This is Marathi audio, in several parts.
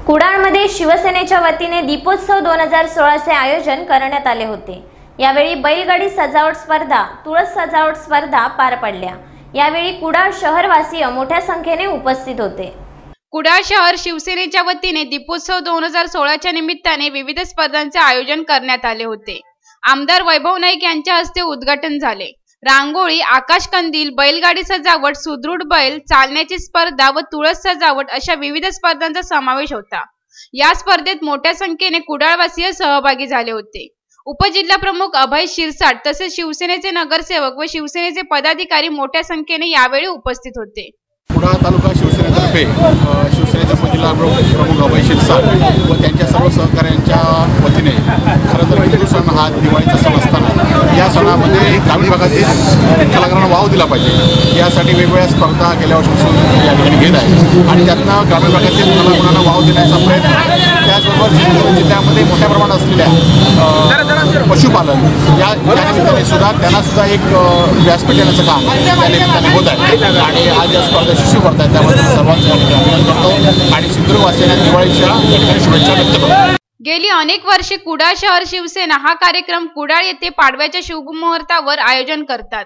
कुडाळमध्ये शिवसेनेच्या वतीने दीपोत्सव 2016 चे आयोजन करण्यात आले होते। यावेळी बैलगाडी सजावट स्पर्धा, तुळस सजावट स्पर्धा पार पडल्या। यावेळी कुडाळ शहरवासीय मोठ्या संख्येने उपस्थित होते। कुडाळ शहर शिवसेनेच्या वतीने दीपोत्सव 2016 च्या निमित्ताने विविध स्पर्धांचे आयोजन करण्यात आले होते। आमदार वैभव नाईक यांच्या हस्ते उद्घाटन झाले। रांगोळी, आकाशकंदील, बैलगाडी सजावट, सुदृढ बैल चालण्याची स्पर्धा व तुळस सजावट अशा विविध स्पर्धांचा समावेश होता। या स्पर्धेत मोठ्या संख्येने कुडाळवासीय सहभागी झाले होते। उपजिल्हाप्रमुख अभय शिरसाट तसेच शिवसेनेचे नगरसेवक व शिवसेनेचे पदाधिकारी मोठ्या संख्येने यावेळी उपस्थित होते। कुडाळ तालुका शिवसेनेतर्फे शिवसेनेचे उपजिल्हाप्रमुख अभय शिरसाट व त्यांच्या सर्व सहकाऱ्यांच्या वतीने खरं तर हिंदू सण हा दिवाळीचा सण असताना या सणामध्ये ग्रामीण भागातील कलाकारांना वाव दिला पाहिजे यासाठी वेगवेगळ्या स्पर्धा गेल्या वर्षापासून या ठिकाणी घेत आहे आणि त्यातनं ग्रामीण भागातील कलाकारांना वाव देण्याचा प्रयत्न, त्याचबरोबर सिंधुदुर्ग जिल्ह्यामध्ये मोठ्या प्रमाणात असलेल्या पशुपालन या निमित्ताने सुद्धा त्यांना सुद्धा एक व्यासपीठ देण्याचं काम त्या निमित्ताने होत आहे आणि आज या स्पर्धा शिशू करत आहेत। त्याबद्दल सर्वांचे अभिनंदन करतो आणि सिंधुदुर्गवासियांना दिवाळीच्या शुभेच्छा व्यक्त करतो। गेली अनेक वर्षे कुडाळ शहर शिवसेना हा कार्यक्रम कुडाळ येथे पाडव्याच्या शुभमुहूर्तावर आयोजन करतात।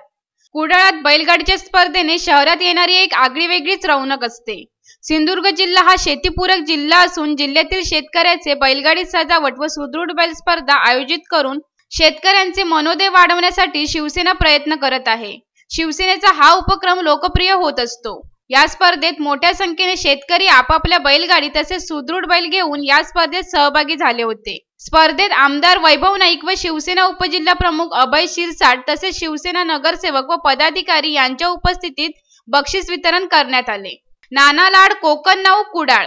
कुडाळात बैलगाडीच्या स्पर्धेने शहरात येणारी एक आगळीवेगळीच रौनक असते। सिंधुदुर्ग जिल्हा हा शेतीपूरक जिल्हा असून जिल्ह्यातील शेतकऱ्याचे बैलगाडी सजावट व सुदृढ बैल स्पर्धा आयोजित करून शेतकऱ्यांचे मनोदय वाढवण्यासाठी शिवसेना प्रयत्न करत आहे। शिवसेनेचा हा उपक्रम लोकप्रिय होत असतो। या स्पर्धेत मोठ्या संख्येने शेतकरी आपापल्या बैलगाडी तसेच सुदृढ बैल घेऊन या स्पर्धेत सहभागी झाले होते। स्पर्धेत आमदार वैभव नाईक व शिवसेना उपजिल्हाप्रमुख अभय शिरसाट तसेच शिवसेना नगरसेवक व पदाधिकारी यांच्या उपस्थितीत बक्षीस वितरण करण्यात आले। नाना लाड, कोकण नाऊ, कुडाळ।